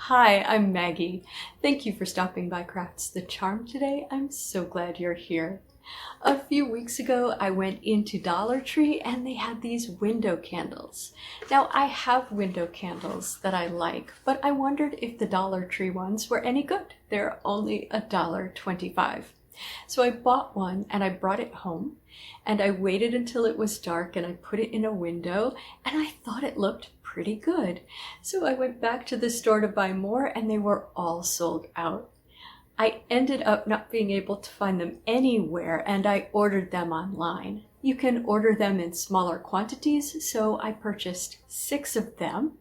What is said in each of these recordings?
Hi, I'm Maggie. Thank you for stopping by Crafts the Charm today. I'm so glad you're here. A few weeks ago, I went into Dollar Tree and they had these window candles. Now, I have window candles that I like, but I wondered if the Dollar Tree ones were any good. They're only $1.25. So I bought one and I brought it home and I waited until it was dark and I put it in a window and I thought it looked pretty good. So I went back to the store to buy more and they were all sold out. I ended up not being able to find them anywhere and I ordered them online. You can order them in smaller quantities, so I purchased 6 of them.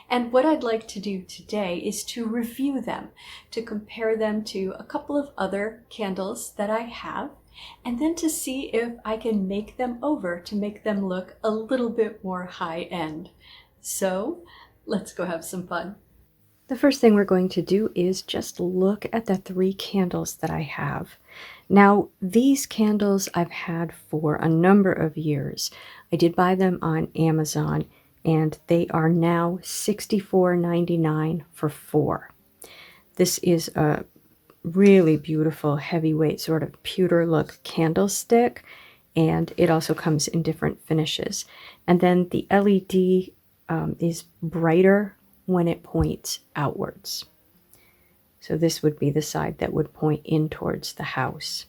And what I'd like to do today is to review them, to compare them to a couple of other candles that I have, and then to see if I can make them over to make them look a little bit more high-end. So let's go have some fun. The first thing we're going to do is just look at the 3 candles that I have. Now, these candles I've had for a number of years. I did buy them on Amazon, and they are now $64.99 for 4. This is a really beautiful heavyweight sort of pewter look candlestick, and it also comes in different finishes. And then the LED is brighter when it points outwards. So this would be the side that would point in towards the house.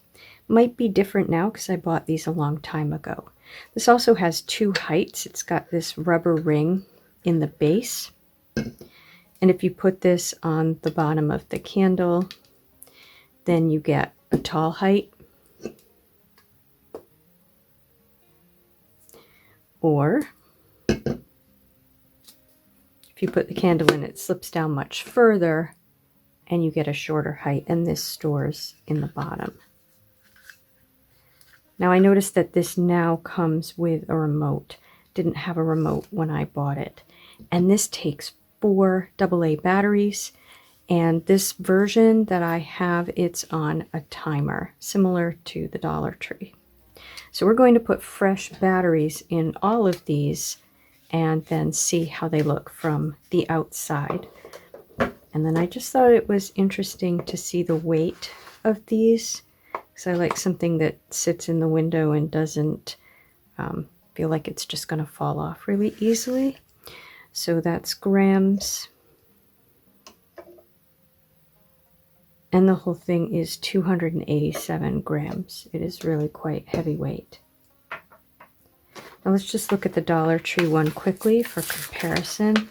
Might be different now because I bought these a long time ago. This also has 2 heights. It's got this rubber ring in the base. And if you put this on the bottom of the candle, then you get a tall height. Or if you put the candle in, it slips down much further and you get a shorter height, and this stores in the bottom. Now I noticed that this now comes with a remote. Didn't have a remote when I bought it. And this takes 4 AA batteries. And this version that I have, it's on a timer, similar to the Dollar Tree. So we're going to put fresh batteries in all of these and then see how they look from the outside. And then I just thought it was interesting to see the weight of these, because I like something that sits in the window and doesn't feel like it's just going to fall off really easily. So that's grams. And the whole thing is 287 grams. It is really quite heavyweight. Now let's just look at the Dollar Tree one quickly for comparison.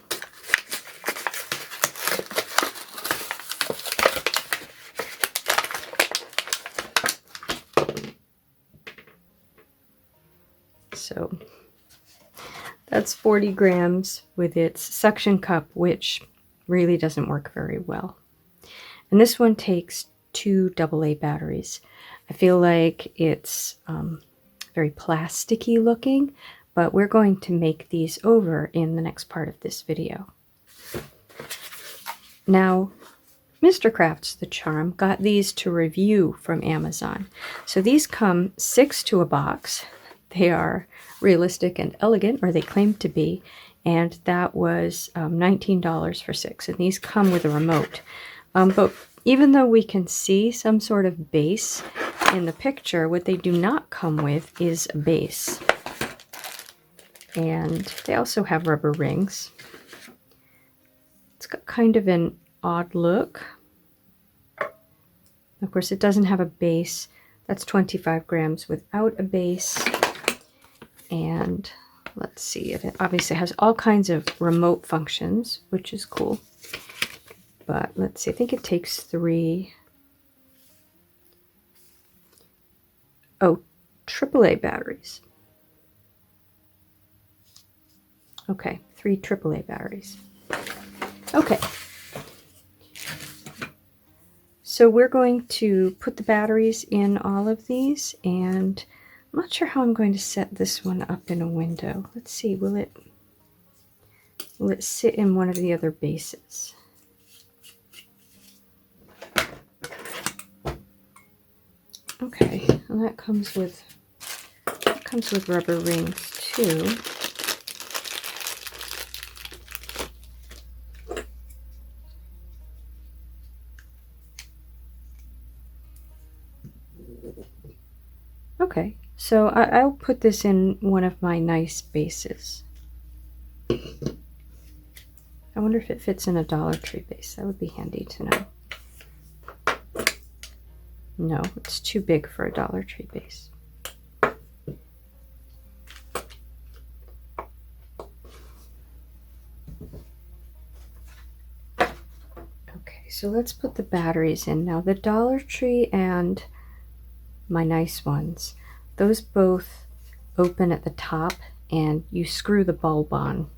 So that's 40 grams with its suction cup, which really doesn't work very well. And this one takes 2 AA batteries. I feel like it's very plasticky looking, but we're going to make these over in the next part of this video. Now, Mr. Crafts the Charm got these to review from Amazon. So these come 6 to a box. They are realistic and elegant, or they claim to be, and that was $19 for 6. And these come with a remote. But even though we can see some sort of base in the picture, what they do not come with is a base. And they also have rubber rings. It's got kind of an odd look. Of course, it doesn't have a base. That's 25 grams without a base. And let's see, it obviously has all kinds of remote functions, which is cool. But let's see, I think it takes 3. Oh, AAA batteries. Okay, 3 AAA batteries. Okay. So we're going to put the batteries in all of these, and I'm not sure how I'm going to set this one up in a window. Let's see, will it sit in one of the other bases? Okay, and that comes with rubber rings too. Okay, so I'll put this in one of my nice bases. I wonder if it fits in a Dollar Tree base. That would be handy to know. No, it's too big for a Dollar Tree base. Okay, so let's put the batteries in. Now the Dollar Tree and my nice ones, those both open at the top and you screw the bulb on.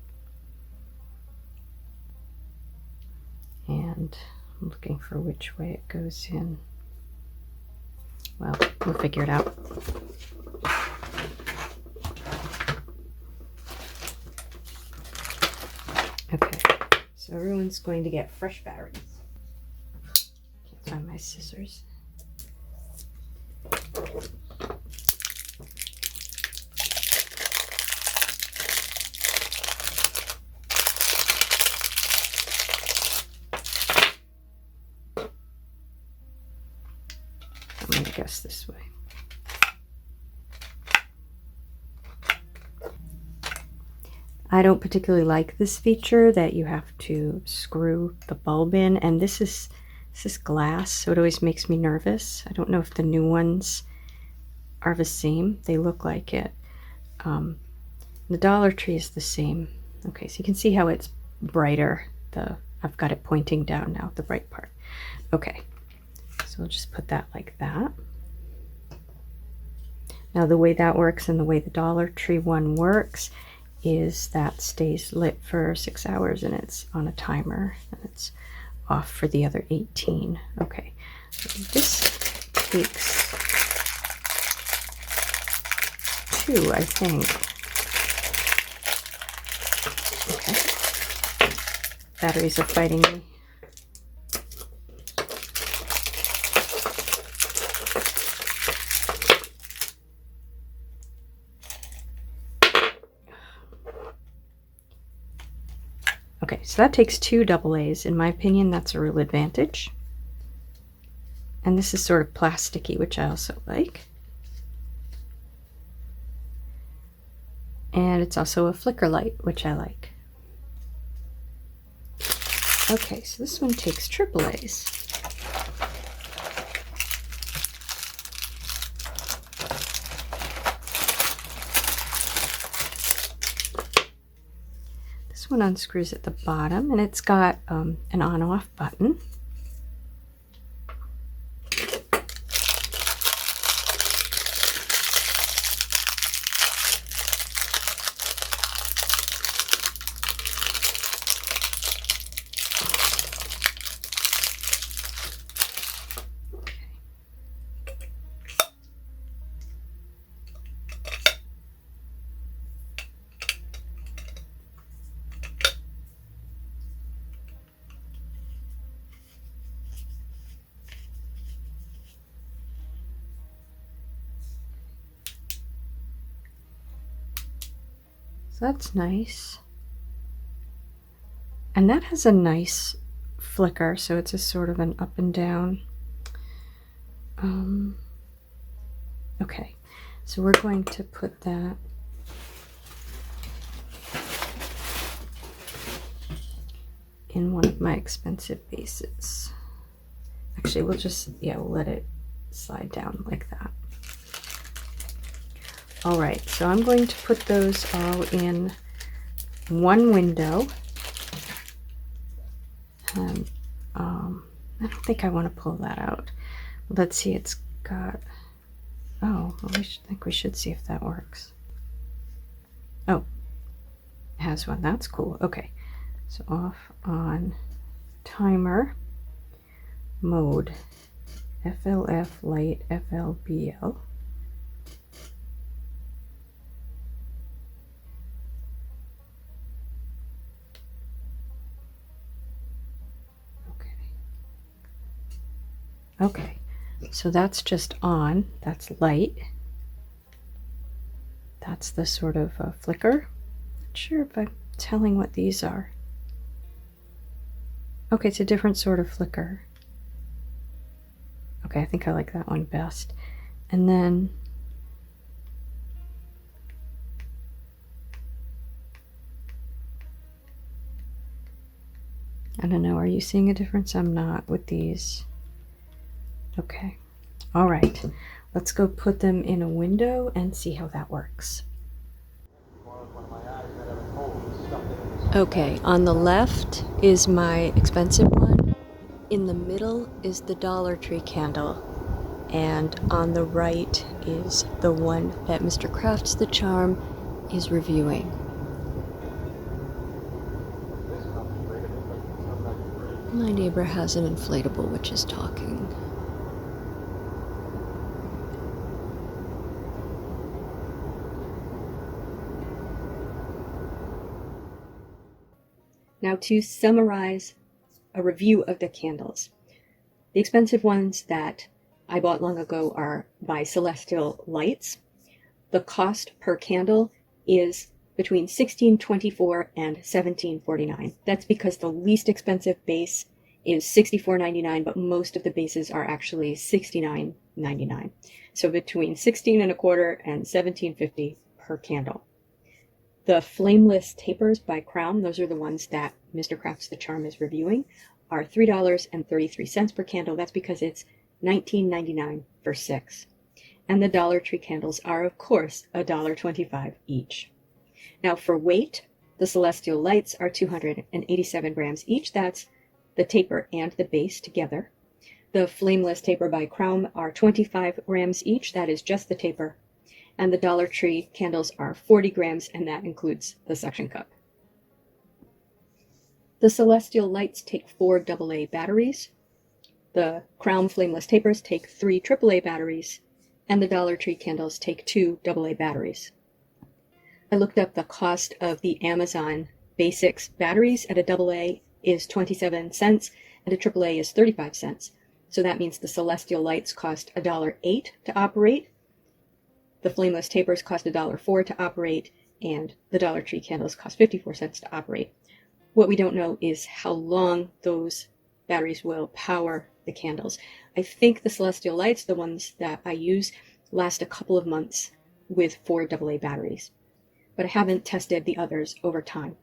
And I'm looking for which way it goes in. Well, we'll figure it out. Okay, so everyone's going to get fresh batteries. Can't find my scissors. I'm going to guess this way. I don't particularly like this feature that you have to screw the bulb in, and this is glass, so it always makes me nervous. I don't know if the new ones are the same. They look like it. The Dollar Tree is the same. Okay, so you can see how it's brighter. I've got it pointing down now, the bright part. Okay. So we'll just put that like that. Now the way that works and the way the Dollar Tree one works is that stays lit for 6 hours and it's on a timer and it's off for the other 18. Okay, so this takes 2, I think. Okay, batteries are fighting me. Okay, so that takes 2 AA's. In my opinion, that's a real advantage. And this is sort of plasticky, which I also like. And it's also a flicker light, which I like. Okay, so this one takes AA's. This one unscrews at the bottom and it's got an on-off button. So that's nice. And that has a nice flicker, so it's a sort of an up and down. Okay, so we're going to put that in one of my expensive bases. Actually, we'll let it slide down like that. All right, so I'm going to put those all in one window. And I don't think I want to pull that out. Let's see, it's got, oh, well, we should see if that works. Oh, it has one, that's cool. Okay, so off on timer, mode, FLF light, FLBL. Okay, so that's just on, that's light. That's the sort of flicker. Not sure if I'm telling what these are. Okay, it's a different sort of flicker. Okay, I think I like that one best. And then I don't know, are you seeing a difference? I'm not with these. Okay. All right. Let's go put them in a window and see how that works. Okay, on the left is my expensive one. In the middle is the Dollar Tree candle. And on the right is the one that Mr. Crafts the Charm is reviewing. My neighbor has an inflatable which is talking. Now to summarize a review of the candles. The expensive ones that I bought long ago are by Celestial Lights. The cost per candle is between $16.24 and $17.49. That's because the least expensive base is $64.99, but most of the bases are actually $69.99. So between $16.25 and $17.50 per candle. The flameless tapers by Crown, those are the ones that Mr. Crafts the Charm is reviewing, are $3.33 per candle. That's because it's $19.99 for 6. And the Dollar Tree candles are, of course, $1.25 each. Now for weight, the Celestial Lights are 287 grams each. That's the taper and the base together. The flameless taper by Crown are 25 grams each. That is just the taper. And the Dollar Tree candles are 40 grams, and that includes the suction cup. The Celestial Lights take 4 AA batteries. The Crown flameless tapers take 3 AAA batteries. And the Dollar Tree candles take 2 AA batteries. I looked up the cost of the Amazon Basics batteries. At a AA is 27 cents and a AAA is 35 cents. So that means the Celestial Lights cost $1.08 to operate. The flameless tapers cost $1.04 to operate, and the Dollar Tree candles cost 54 cents to operate. What we don't know is how long those batteries will power the candles. I think the Celestial Lights, the ones that I use, last a couple of months with 4 AA batteries, but I haven't tested the others over time.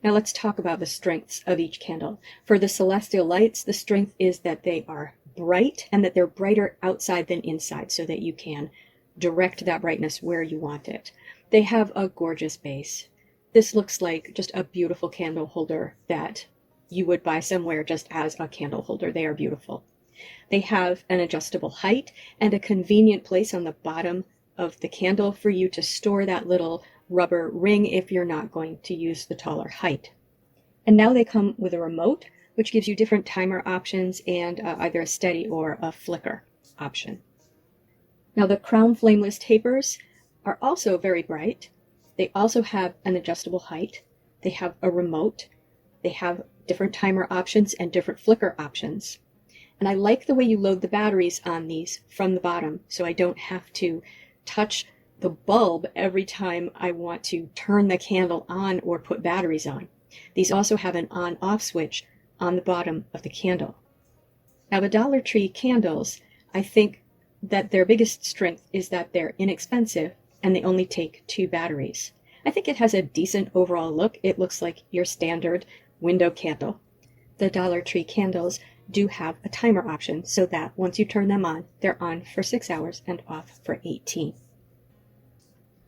Now let's talk about the strengths of each candle. For the Celestial Lights, the strength is that they are bright and that they're brighter outside than inside so that you can direct that brightness where you want it. They have a gorgeous base. This looks like just a beautiful candle holder that you would buy somewhere just as a candle holder. They are beautiful. They have an adjustable height and a convenient place on the bottom of the candle for you to store that little rubber ring if you're not going to use the taller height. And now they come with a remote, which gives you different timer options and either a steady or a flicker option. Now the Crown flameless tapers are also very bright. They also have an adjustable height. They have a remote. They have different timer options and different flicker options. And I like the way you load the batteries on these from the bottom, so I don't have to touch the bulb every time I want to turn the candle on or put batteries on. These also have an on-off switch on the bottom of the candle. Now the Dollar Tree candles, I think that their biggest strength is that they're inexpensive and they only take 2 batteries. I think it has a decent overall look. It looks like your standard window candle. The Dollar Tree candles do have a timer option so that once you turn them on, they're on for 6 hours and off for 18.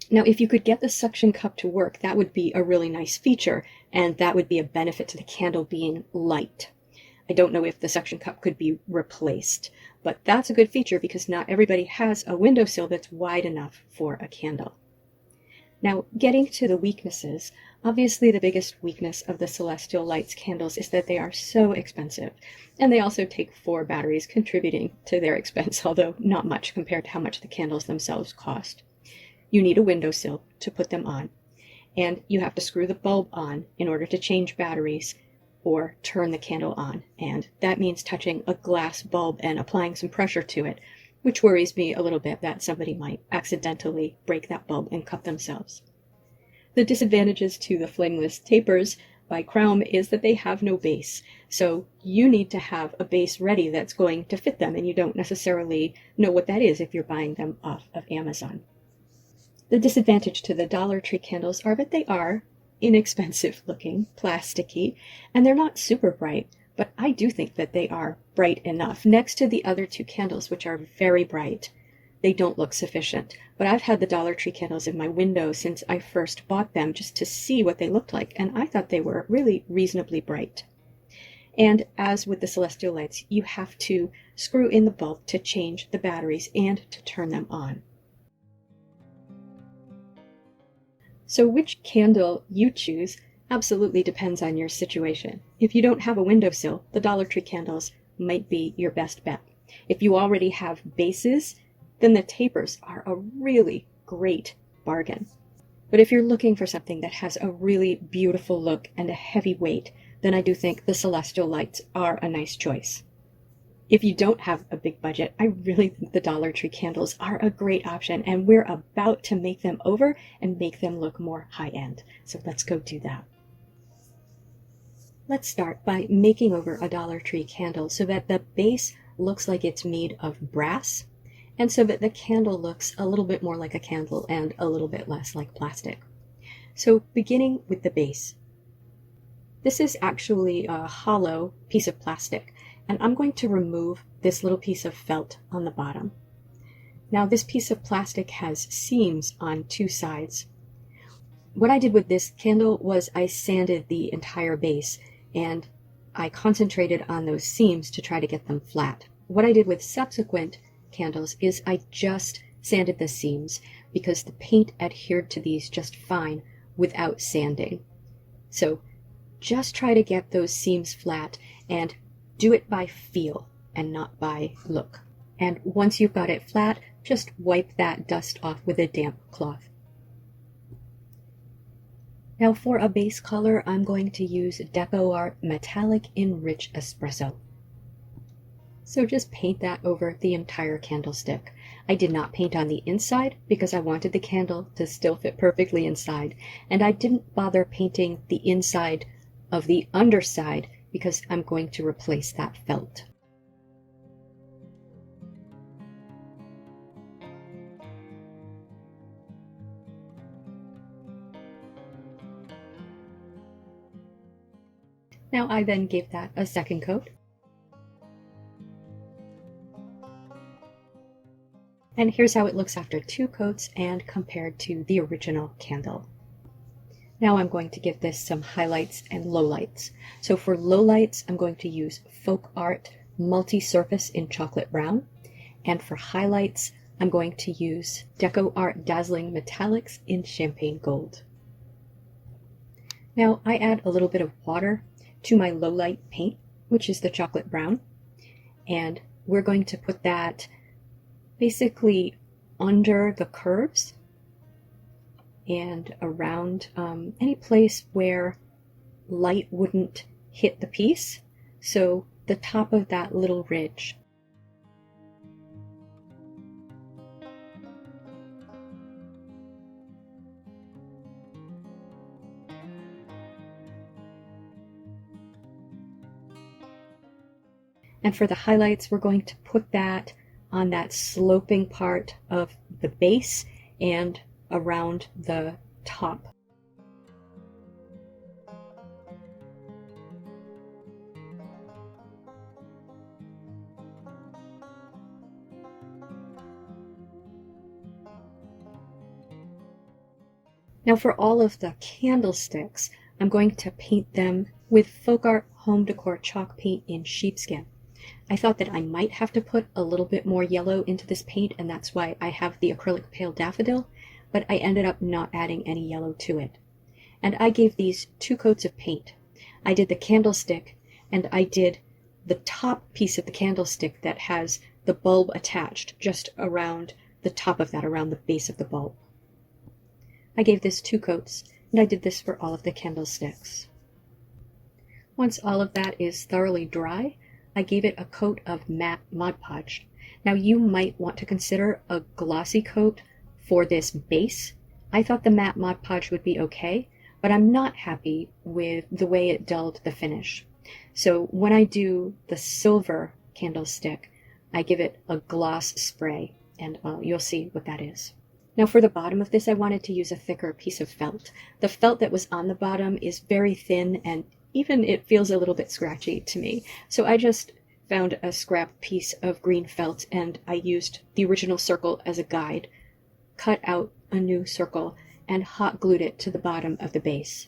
Now, if you could get the suction cup to work, that would be a really nice feature, and that would be a benefit to the candle being light. I don't know if the suction cup could be replaced, but that's a good feature because not everybody has a windowsill that's wide enough for a candle. Now, getting to the weaknesses, obviously the biggest weakness of the Celestial Lights candles is that they are so expensive, and they also take 4 batteries, contributing to their expense, although not much compared to how much the candles themselves cost. You need a windowsill to put them on, and you have to screw the bulb on in order to change batteries or turn the candle on, and that means touching a glass bulb and applying some pressure to it, which worries me a little bit that somebody might accidentally break that bulb and cut themselves. The disadvantages to the flameless tapers by Crown is that they have no base. So you need to have a base ready that's going to fit them, and you don't necessarily know what that is if you're buying them off of Amazon. The disadvantage to the Dollar Tree candles are that they are inexpensive looking, plasticky, and they're not super bright, but I do think that they are bright enough. Next to the other two candles, which are very bright, they don't look sufficient. But I've had the Dollar Tree candles in my window since I first bought them just to see what they looked like, and I thought they were really reasonably bright. And as with the celestial lights, you have to screw in the bulb to change the batteries and to turn them on. So which candle you choose absolutely depends on your situation. If you don't have a windowsill, the Dollar Tree candles might be your best bet. If you already have bases, then the tapers are a really great bargain. But if you're looking for something that has a really beautiful look and a heavy weight, then I do think the celestial lights are a nice choice. If you don't have a big budget, I really think the Dollar Tree candles are a great option, and we're about to make them over and make them look more high-end. So let's go do that. Let's start by making over a Dollar Tree candle so that the base looks like it's made of brass, and so that the candle looks a little bit more like a candle and a little bit less like plastic. So beginning with the base. This is actually a hollow piece of plastic, and I'm going to remove this little piece of felt on the bottom. Now this piece of plastic has seams on two sides. What I did with this candle was I sanded the entire base, and I concentrated on those seams to try to get them flat. What I did with subsequent candles is I just sanded the seams because the paint adhered to these just fine without sanding. So just try to get those seams flat and do it by feel and not by look. And once you've got it flat, just wipe that dust off with a damp cloth. Now for a base color, I'm going to use Deco Art Metallic in Rich Espresso. So just paint that over the entire candlestick. I did not paint on the inside because I wanted the candle to still fit perfectly inside, and I didn't bother painting the inside of the underside because I'm going to replace that felt. Now I then gave that a second coat. And here's how it looks after 2 coats and compared to the original candle. Now I'm going to give this some highlights and lowlights. So for lowlights, I'm going to use Folk Art Multi-Surface in Chocolate Brown. And for highlights, I'm going to use Deco Art Dazzling Metallics in Champagne Gold. Now I add a little bit of water to my lowlight paint, which is the chocolate brown. And we're going to put that basically under the curves and around any place where light wouldn't hit the piece. So the top of that little ridge. And for the highlights, we're going to put that on that sloping part of the base and around the top. Now for all of the candlesticks, I'm going to paint them with Folk Art Home Decor chalk paint in sheepskin. I thought that I might have to put a little bit more yellow into this paint, and that's why I have the acrylic pale daffodil, but I ended up not adding any yellow to it. And I gave these 2 coats of paint. I did the candlestick, and I did the top piece of the candlestick that has the bulb attached just around the top of that, around the base of the bulb. I gave this 2 coats, and I did this for all of the candlesticks. Once all of that is thoroughly dry, I gave it a coat of matte Mod Podge. Now you might want to consider a glossy coat for this base. I thought the matte Mod Podge would be okay, but I'm not happy with the way it dulled the finish. So when I do the silver candlestick, I give it a gloss spray, and you'll see what that is. Now for the bottom of this, I wanted to use a thicker piece of felt. The felt that was on the bottom is very thin, and even it feels a little bit scratchy to me. So I just found a scrap piece of green felt, and I used the original circle as a guide, cut out a new circle, and hot glued it to the bottom of the base.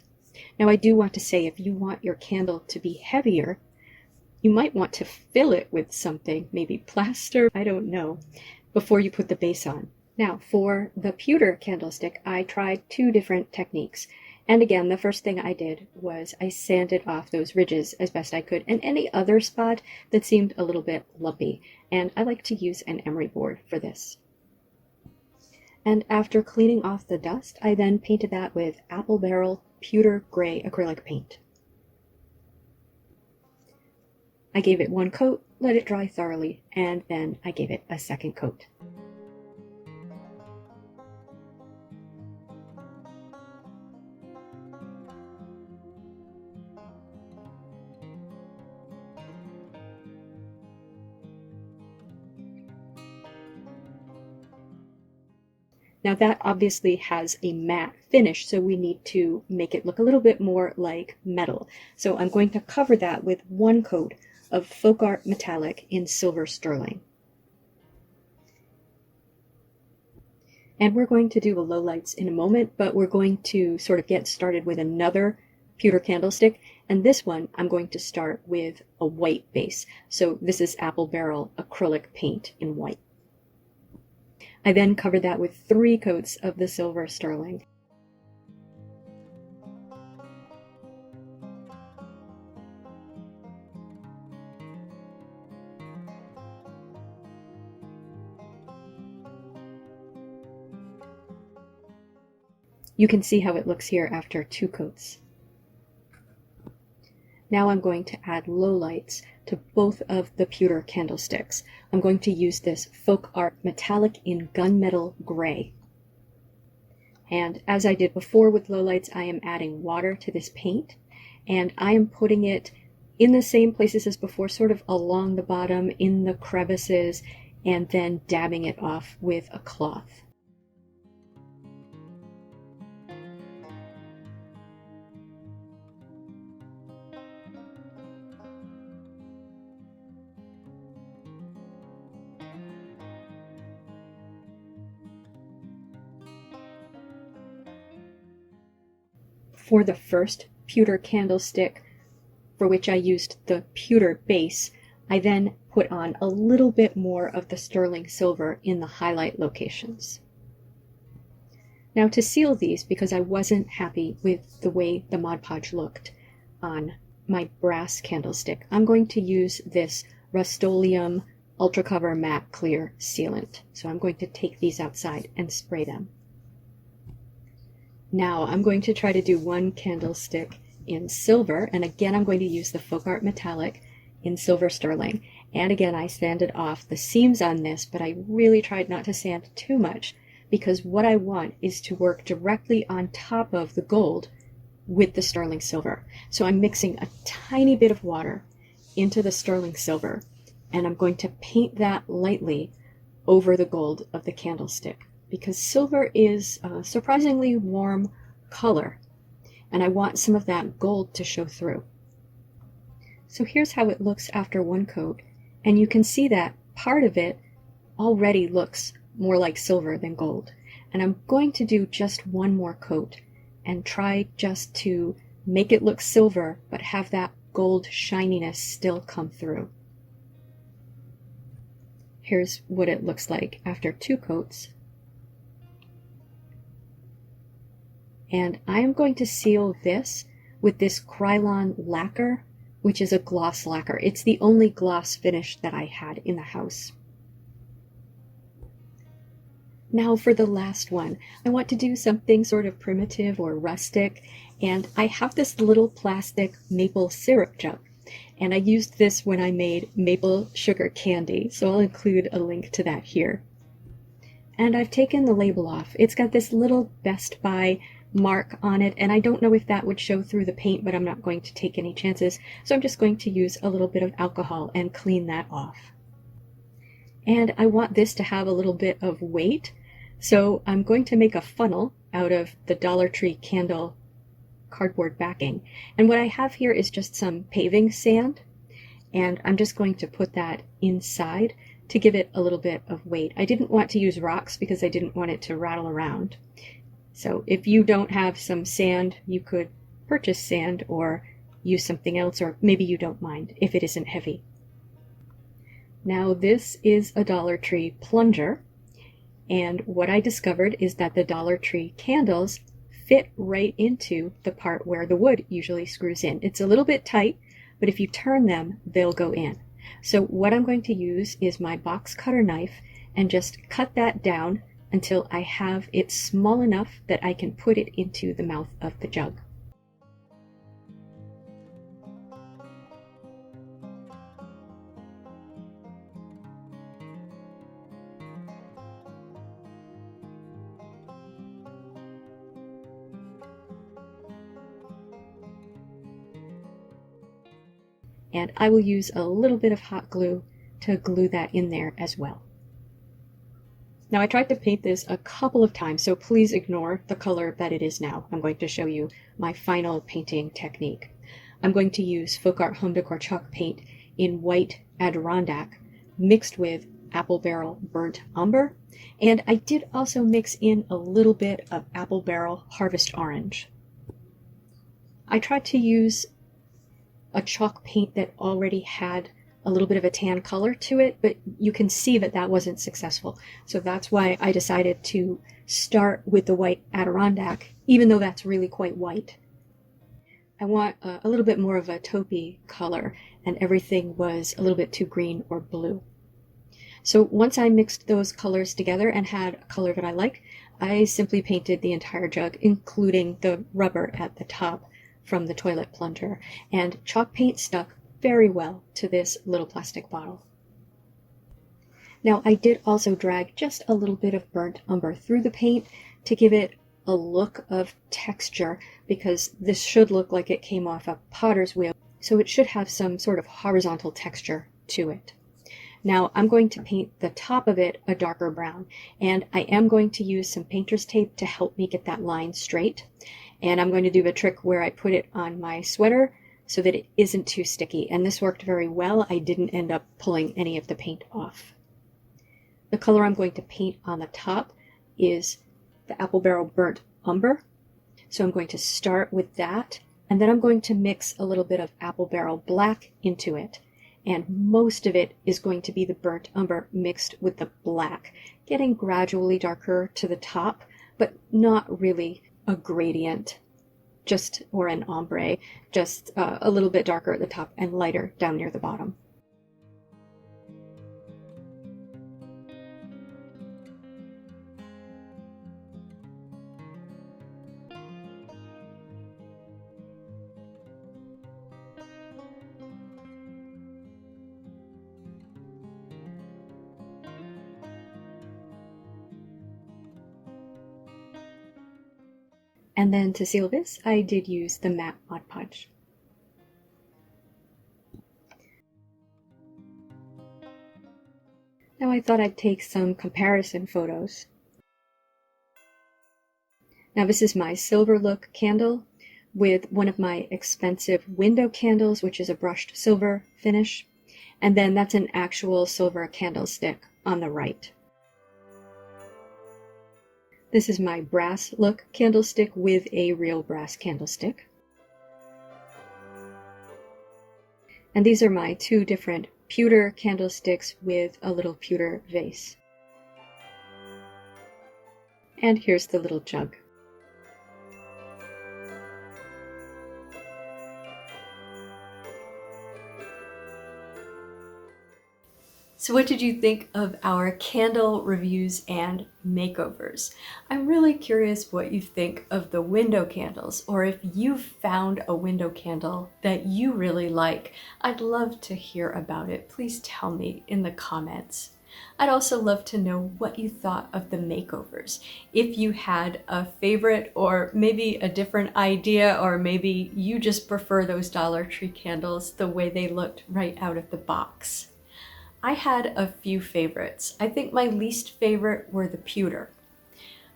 Now I do want to say, if you want your candle to be heavier, you might want to fill it with something, maybe plaster, I don't know, before you put the base on. Now for the pewter candlestick, I tried 2 different techniques. And again, the first thing I did was I sanded off those ridges as best I could, and any other spot that seemed a little bit lumpy. And I like to use an emery board for this. And after cleaning off the dust, I then painted that with apple barrel pewter gray acrylic paint. I gave it 1 coat, let it dry thoroughly, and then I gave it a 2nd coat. Now that obviously has a matte finish, so we need to make it look a little bit more like metal. So I'm going to cover that with 1 coat of Folk Art Metallic in silver sterling. And we're going to do the lowlights in a moment, but we're going to sort of get started with another pewter candlestick, and this one I'm going to start with a white base. So this is apple barrel acrylic paint in white. I then covered that with 3 coats of the silver sterling. You can see how it looks here after 2 coats. Now I'm going to add lowlights to both of the pewter candlesticks. I'm going to use this Folk Art Metallic in Gunmetal Gray. And as I did before with lowlights, I am adding water to this paint, and I am putting it in the same places as before, sort of along the bottom, in the crevices, and then dabbing it off with a cloth. For the first pewter candlestick, for which I used the pewter base, I then put on a little bit more of the sterling silver in the highlight locations. Now to seal these, because I wasn't happy with the way the Mod Podge looked on my brass candlestick, I'm going to use this Rust-Oleum Ultra Cover Matte Clear Sealant. So I'm going to take these outside and spray them. Now I'm going to try to do 1 candlestick in silver, and again I'm going to use the Folk Art Metallic in silver sterling. And again, I sanded off the seams on this, but I really tried not to sand too much, because what I want is to work directly on top of the gold with the sterling silver. So I'm mixing a tiny bit of water into the sterling silver, and I'm going to paint that lightly over the gold of the candlestick, because silver is a surprisingly warm color, and I want some of that gold to show through. So here's how it looks after 1 coat, and you can see that part of it already looks more like silver than gold. And I'm going to do just 1 more coat and try just to make it look silver but have that gold shininess still come through. Here's what it looks like after 2 coats. And I am going to seal this with this Krylon lacquer, which is a gloss lacquer. It's the only gloss finish that I had in the house. Now for the last one, I want to do something sort of primitive or rustic, and I have this little plastic maple syrup jug, and I used this when I made maple sugar candy, so I'll include a link to that here. And I've taken the label off. It's got this little Best Buy mark on it, and I don't know if that would show through the paint, but I'm not going to take any chances, so I'm just going to use a little bit of alcohol and clean that off. And I want this to have a little bit of weight, so I'm going to make a funnel out of the Dollar Tree candle cardboard backing. And what I have here is just some paving sand, and I'm just going to put that inside to give it a little bit of weight. I didn't want to use rocks because I didn't want it to rattle around. So if you don't have some sand, you could purchase sand or use something else, or maybe you don't mind if it isn't heavy. Now this is a Dollar Tree plunger, and what I discovered is that the Dollar Tree candles fit right into the part where the wood usually screws in. It's a little bit tight, but if you turn them, they'll go in. So what I'm going to use is my box cutter knife and just cut that down until I have it small enough that I can put it into the mouth of the jug. And I will use a little bit of hot glue to glue that in there as well. Now I tried to paint this a couple of times, so please ignore the color that it is now. I'm going to show you my final painting technique. I'm going to use Folk Art Home Decor chalk paint in white adirondack mixed with apple barrel burnt umber, and I did also mix in a little bit of apple barrel harvest orange. I tried to use a chalk paint that already had a little bit of a tan color to it, but you can see that that wasn't successful. So that's why I decided to start with the white adirondack, even though that's really quite white. I want a little bit more of a taupey color, and everything was a little bit too green or blue. So once I mixed those colors together and had a color that I like, I simply painted the entire jug, including the rubber at the top from the toilet plunger, and chalk paint stuck very well to this little plastic bottle. Now I did also drag just a little bit of burnt umber through the paint to give it a look of texture, because this should look like it came off a potter's wheel, so it should have some sort of horizontal texture to it. Now I'm going to paint the top of it a darker brown, and I am going to use some painter's tape to help me get that line straight. And I'm going to do a trick where I put it on my sweater so that it isn't too sticky. And this worked very well. I didn't end up pulling any of the paint off. The color I'm going to paint on the top is the apple barrel burnt umber. So I'm going to start with that, and then I'm going to mix a little bit of apple barrel black into it. And most of it is going to be the burnt umber mixed with the black, getting gradually darker to the top, but not really a gradient, or an ombre, just a little bit darker at the top and lighter down near the bottom. And then to seal this, I did use the matte Mod Podge. Now I thought I'd take some comparison photos. Now this is my silver look candle with one of my expensive window candles, which is a brushed silver finish. And then that's an actual silver candlestick on the right. This is my brass look candlestick with a real brass candlestick. And these are my two different pewter candlesticks with a little pewter vase. And here's the little jug. So what did you think of our candle reviews and makeovers? I'm really curious what you think of the window candles, or if you've found a window candle that you really like. I'd love to hear about it. Please tell me in the comments. I'd also love to know what you thought of the makeovers. If you had a favorite or maybe a different idea, or maybe you just prefer those Dollar Tree candles the way they looked right out of the box. I had a few favorites. I think my least favorite were the pewter,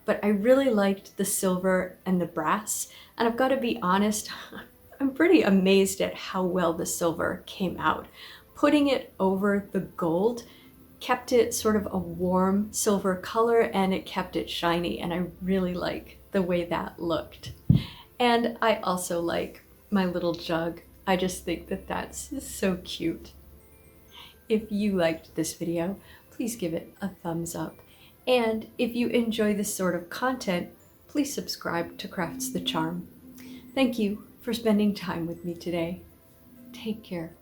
but I really liked the silver and the brass, and I've got to be honest, I'm pretty amazed at how well the silver came out. Putting it over the gold kept it sort of a warm silver color, and it kept it shiny, and I really like the way that looked. And I also like my little jug. I just think that that's so cute. If you liked this video, please give it a thumbs up. And if you enjoy this sort of content, please subscribe to Crafts the Charm. Thank you for spending time with me today. Take care.